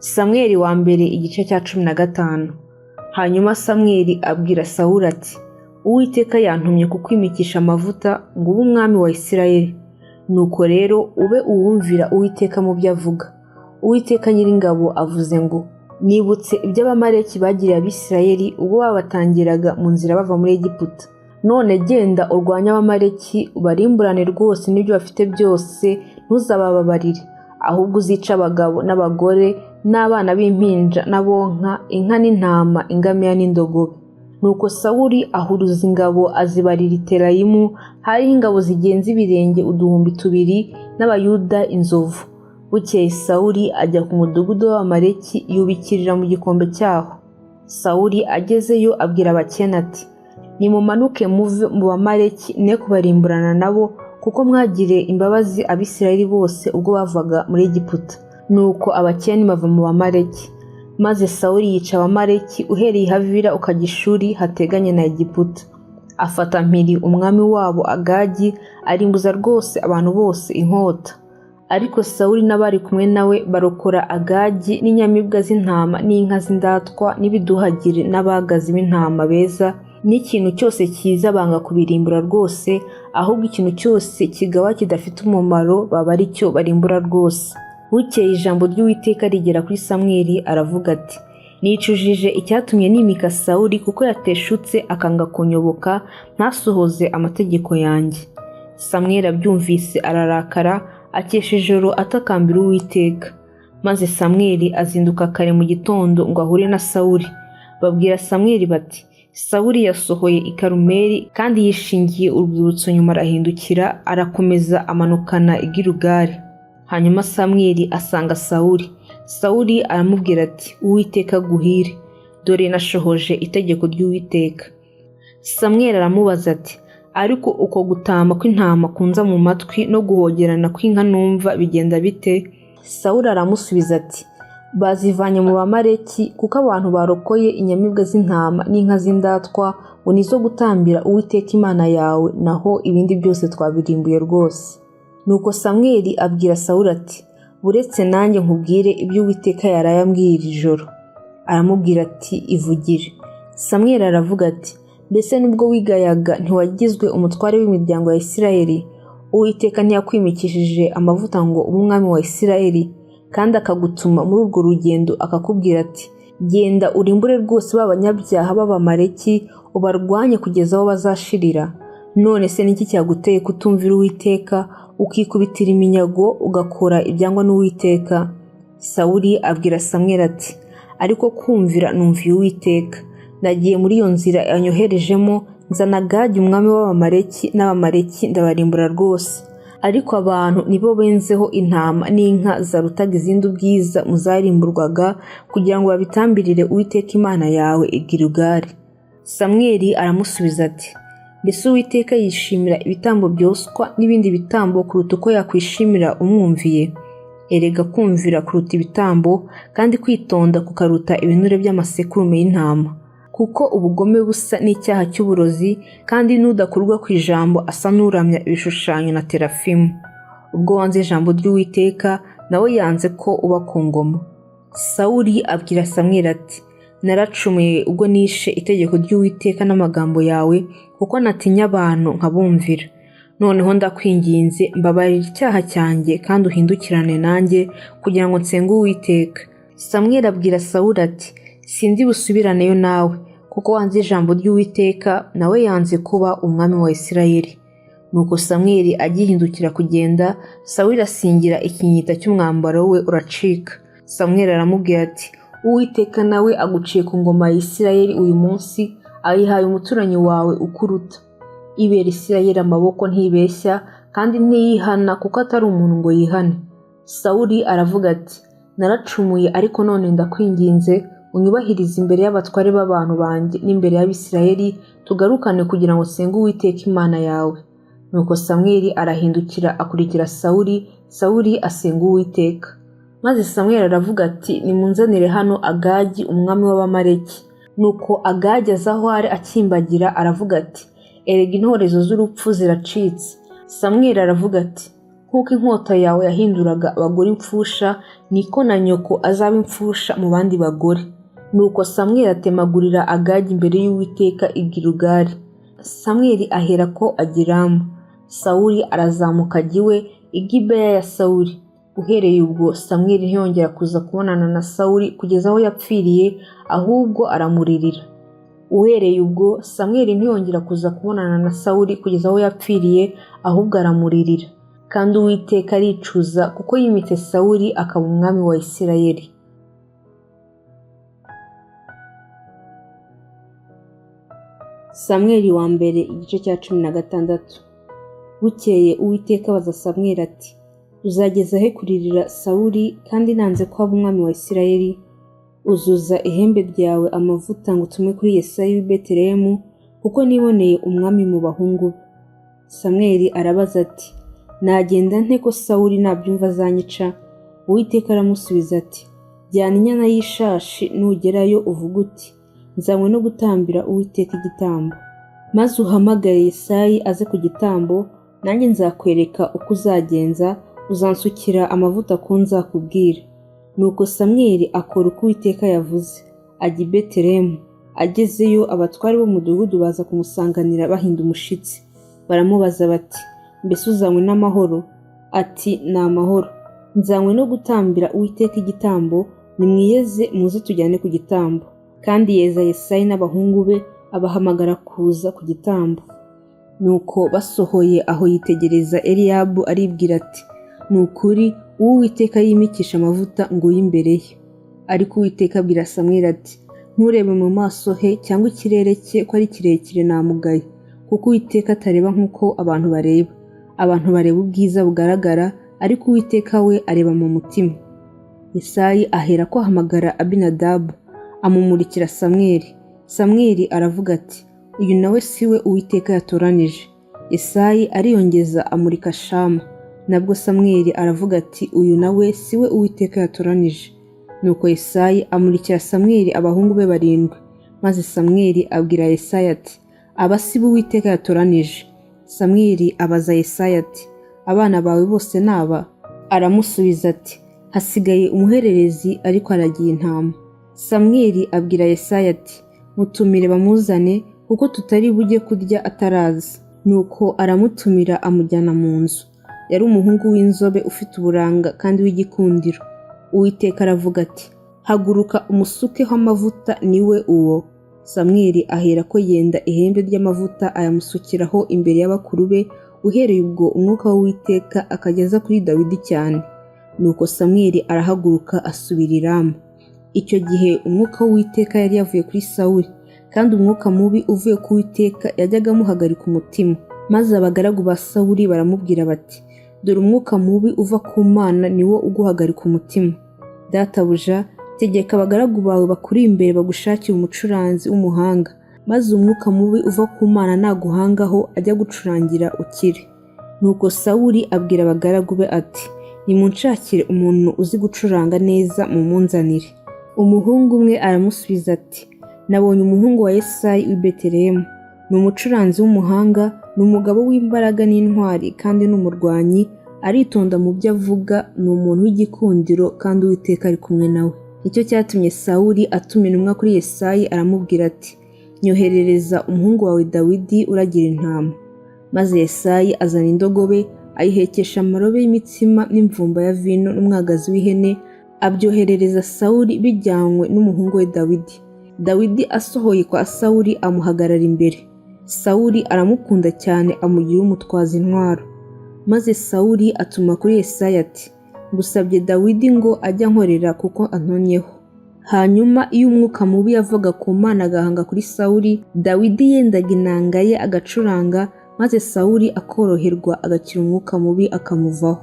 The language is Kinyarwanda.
Samweli wa mbere igice cya 15. Hanyuma Samweli abwira Sawuli ati, Uwiteka yantumye kukwimikisha amavuta ngo ube umwami wa Isirayeli. Nuko rero ube uwumvira Uwiteka mu byo avuga. Uwiteka Nyiringabo avuze ngo, nibutse ibyo Abamaleki bagiriye Abisirayeli ubwo babatangiraga mu nzira bava muri Egiputa. None genda urwanye Abamaleki ubarimburane rwose n'ibyo bafite byose, ntuzabababarire, ahubwo uzica abagabo n'abagore n'abana b'impinja n'abonka, inka n'intama, ingamiya n'indogobe. Nuko Sawuli ahuruza ingabo azibarira i Telayimu, hariho ingabo zigenza ibirenge 2,000 n'Abayuda inzovu. Bukeye Sawuli ajya ku mudugudu w'Abamaleki yubikirira mu gikombe cyaho. Sawuli agezeyo abwira abakene ati, nimumanuke muve mu Bamaleki ne kubarimburana nabo, kuko mwagiriye imbabazi Abisirayeli bose ubwo bavaga muri Egiputa. Nuko abakene bava mu Bamaleki. Maze Sawuli yica Abamaleki uhereye Havila ukajya Shuri hateganye na Egiputa. Afata mpiri umwami wabo Agagi, arimbuza rwose abantu bose inkota. Ariko Sawuli n'abari kumwe nawe barokora Agagi n'inyamibwa z'intama n'inka z'indatwa n'ibiduhagire n'abagazi b'intama beza, n'ikintu cyose cyiza banga kubirimbura rwose, ahubwo ikintu cyose kigawa kidafite umumaro baba ari cyo barimbura rwose. Bukeye ijambo ry'Uwiteka rigera kuri Samweli, aravuga ati, nicujije icyatumye nimika Sawuli kuko yateshutse akanga kunyoboka, ntasohoze amategeko yanjye. Samweli abyumvise ararakara, akesha ijoro atakambira Uwiteka. Maze Samweli azinduka kare mu gitondo ngo ahure na Sawuli. Babwira Samweli bati, Sawuli yasohoye i Karumeli kandi yishingiye urwibutso, nyuma arahindukira arakomeza amanukana i Gilugali. Hanyuma Samweli asanga Sawuli. Sawuli aramubwira ati, Uwiteka aguhire, dore nashohoje itegeko ry'Uwiteka. Samweli aramubaza ati, ariko uko gutama kw'intama kunza mu matwi no guhogerana kw'inka numva bigenda bite? Sawuli aramusubiza ati, bazivanye mu Bamaleki, kuko abantu barokoye inyamibwa z'intama n'inka z'indatwa ngo nizo gutambira Uwiteka Imana yawe, naho ibindi byose twabirimbuye rwose. Nuko Samweli abwira Sawuli ati, buretse nanjye nkubwire ibyo Uwiteka yaraye ambwiye iri joro. Aramubwira ati, ivugire. Samweli aravuga ati, mbese nubwo wigayaga ntiwagizwe umutware w'imiryango ya Isirayeli? Uwiteka ntiyakwimikishije amavuta ngo ube umwami wa Isirayeli, kandi akagutuma muri urwo rugendo akakubwira ati, genda urimbure rwose b'abanyabyaha b'Abamaleki, ubarwanye kugeza aho bazashirira. None se niki cyaguteye kutumvira Uwiteka, ukikubitira iminyago ugakora ibyangwa n'Uwiteka? Sawuli abwira Samweli ati, ariko kumvira numviye Uwiteka. Nagiye muri iyo nzira yanyoherejemo, nzana Agagi umwami w'Abamaleki, n'Abamaleki ndabarimbura rwose. Ariko abantu nibo benzeho intama n'inka zarutaga izindi ubwiza muzarimburwaga, kugira ngo babitambirire Uwiteka Imana yawe i Gilugali. Samweli aramusubiza ati, mbese Uwiteka yishimira ibitambo byoswa n'ibindi bitambo kuruta uko yakwishimira umwumviye? Erega kumvira kuruta ibitambo, kandi kwitonda kukaruta ibinure by'amasekurume y'intama. Kuko ubugome busa n'icyaha cy'uburozi, kandi n'udakurwa ku ijambo asa n'uramya ibishushanyo na terafimu. Ubwo wanze ijambo ry'Uwiteka, nawe yanze ko uba ku ngoma. Sawuli abwira Samweli ati, naracumuye ubwo nishe itegeko ry'Uwiteka n'amagambo yawe, kuko natinya abantu nkabumvira. Noneho ndakwinginze, mbabarira icyaha cyanjye kandi uhindukirane nanjye, kugira ngo nsenge Uwiteka. Samweli abwira Sawuli ati, sindi busubiraneyo nawe, kuko wanze ijambo ry'Uwiteka, nawe yanze kuba umwami wa Isirayeli. Nuko Samweli agihindukira kugenda, Sawuli asingira ikinyita cy'umwambaro we uracika. Samweli aramubwira ati, Uwiteka nawe aguciye ku ngoma ya Isirayeli uyu munsi, ayihaye umuturanyi wawe ukuruta. Ibera Isirayeli amaboko ntibeshya, kandi ntiyihana, kuko atari umuntu ngo yihane. Sawuli aravuga ati, naracumuye, ariko none ndakwinginze unyubahirize imbere y'abatware b'abantu banjye n'imbere y'Abisirayeli, tugarukane kugira ngo nsenge Uwiteka Imana yawe. Nuko Samweli arahindukira akurikira Sawuli, Sawuli asenga Uwiteka. Maze Samweli aravuga ati, nimunzanire hano Agagi umwami w'Abamaleki. Nuko Agagi aza aho ari akimbagira, aravuga ati, erega intorezo z'urupfu ziracitse. Samweli aravuga ati, nk'uko inkota yawe yahinduraga abagore imfusha, niko na nyoko azaba imfusha mu bandi bagore. Nuko Samweli atemagurira Agagi imbere y'Uwiteka i Gilugali. Samweli aherako ajya i Rama. Sawuli arazamuka ajya iwe i Gibeya ya Sawuli. Uhereye ubwo Samweli ntiyongera kuza kubonana na Sawuli kugeza aho yapfiriye, ahubwo aramuririra. Uhereye ubwo Samweli ntiyongera kuza kubonana na Sawuli kugeza aho yapfiriye, ahubwo aramuririra. Kandi Uwiteka aricuza kuko yimitse Sawuli akaba umwami wa Isirayeli. Samweli wa mbere igice cya 16. Bukeye Uwiteka abaza Samweli ati, uzageza he kuririra Sawuli kandi nanze ko aba umwami wa Isirayeli? Uzuza ihembe ryawe amavuta ngo utume kuri Yesayi w'i Betelehemu, kuko niboneye umwami mu bahungu be. Samweli arabaza ati, nagenda nte ko Sawuli nabyumva azanyica? Uwiteka aramusubiza ati, jyana inyana y'ishashi, nugerayo uvuga uti, nzanywe no gutambira Uwiteka igitambo. Maze uhamagare Yesayi aze ku gitambo, nanjye nzakwereka uko uzagenza, uzansukira amavuta ko nzakubwira. Nuko Samweli akora uko Uwiteka yavuze, ajya i Betelehemu. Agezeyo abatware b'umudugudu baza kumusanganira bahinda umushitsi. Baramubaza bati, mbese uzanywe n'amahoro? Ati, ni amahoro. Nzanywe no gutambira Uwiteka igitambo, nimwiyeze muze tujyane ku gitambo. Kandi yeza Yesayi n'abahungu be, abahamagara kuza ku gitambo. Nuko basohoye aho yitegereza Eliyabu aribwira ati, ni ukuri uwo Uwiteka yimikisha amavuta ngo y'imbere ye. Ariko Uwiteka abwira Samweli ati, nturebe mu maso he cyangwa ikirere cye ko ari kirekire namugaye, kuko Uwiteka atareba nk'uko abantu bareba. Abantu bareba ubwiza bugaragara, ariko Uwiteka we areba mu mutima. Yesayi aherako ahamagara Abinadabu, amumurikira Samweli. Samweli aravuga ati, uyu nawe siwe Uwiteka yatoranije. Yesayi ariyongeza amurika Shama. Nabwo Samweli aravuga ati, uyu nawe siwe Uwiteka yatoranije. Nuko Yesayi amurikira Samweli abahungu be 7. Maze Samweli abwira Yesayi ati, aba si bo Uwiteka yatoranije. Samweli abaza Yesayi ati, abana bawe bose naba? Aramusubiza ati, hasigaye umuhererezi ariko aragiye intama. Samweli abwira Yesayi ati, mutumire bamuzane, kuko tutari bujye kurya ataraza. Nuko aramutumira amujyana mu nzu. Yari umuhungu w'inzobe ufite uburanga kandi w'igikundiro. Uwiteka aravuga ati, haguruka umusukeho amavuta, niwe uwo. Samweli aherako yenda ihembe ry'amavuta ayamusukiraho imbere y'abakuru be. Uhereye ubwo umwuka w'Uwiteka akageza kuri Dawidi cyane. Nuko Samweli arahaguruka asubira i Rama. Icyo gihe umwuka w'Uwiteka yari yavuye kuri Sawuli, kandi umwuka mubi uvuye ku Uwiteka yajyaga amuhagarika umutima. Maze abagaragu ba Sawuli baramubwira bati, dore umwuka mubi uva ku Mana niwo uguhagarika umutima. Databuja, tegeka abagaragu bawe bakuri imbere bagushakira umucuranzi w'umuhanga, maze umwuka mubi uva ku Mana naguhangaho ajya gucurangira ukire. Nuko Sawuli abwira abagaragu be ati, nimunshakire umuntu uzi gucuranga neza mumunzanire. Umuhungu umwe aramusubiza ati, nabonye umuhungu wa Yesayi w'i Betelehemu. Ni umucuranzi w'umuhanga, ni umugabo w'imbaraga n'intwari kandi n'umurwanyi, aritonda mu byo avuga, ni umuntu w'igikundiro kandi Uwiteka ari kumwe nawe. Nicyo cyatumye Sawuli atuma intumwa kuri Yesayi aramubwira ati, nyoherereza umuhungu wawe Dawidi uragira intama. Maze Yesayi azana indogobe, ayihekesha amarobe y'imitsima n'imvumba ya vino n'umwagazi w'ihene, abyoherereza Sawuli bijyanywe n'umuhungu we Dawidi. Dawidi asohoye kwa Sawuli amuhagarara imbere. Sawuli aramukunda cyane, amugira umutwaza intwaro. Maze Sawuli atuma kuri Yesayi ati, ngusabye Dawidi ngo ajya nkorera kuko antonyeho. Hanyuma iyo umwuka mubi yavaga ku Mana agahanga kuri Sawuli, Dawidi yendaga inanga ye agacuranga, maze Sawuli akoroherwa agakira umwuka mubi akamuvaho.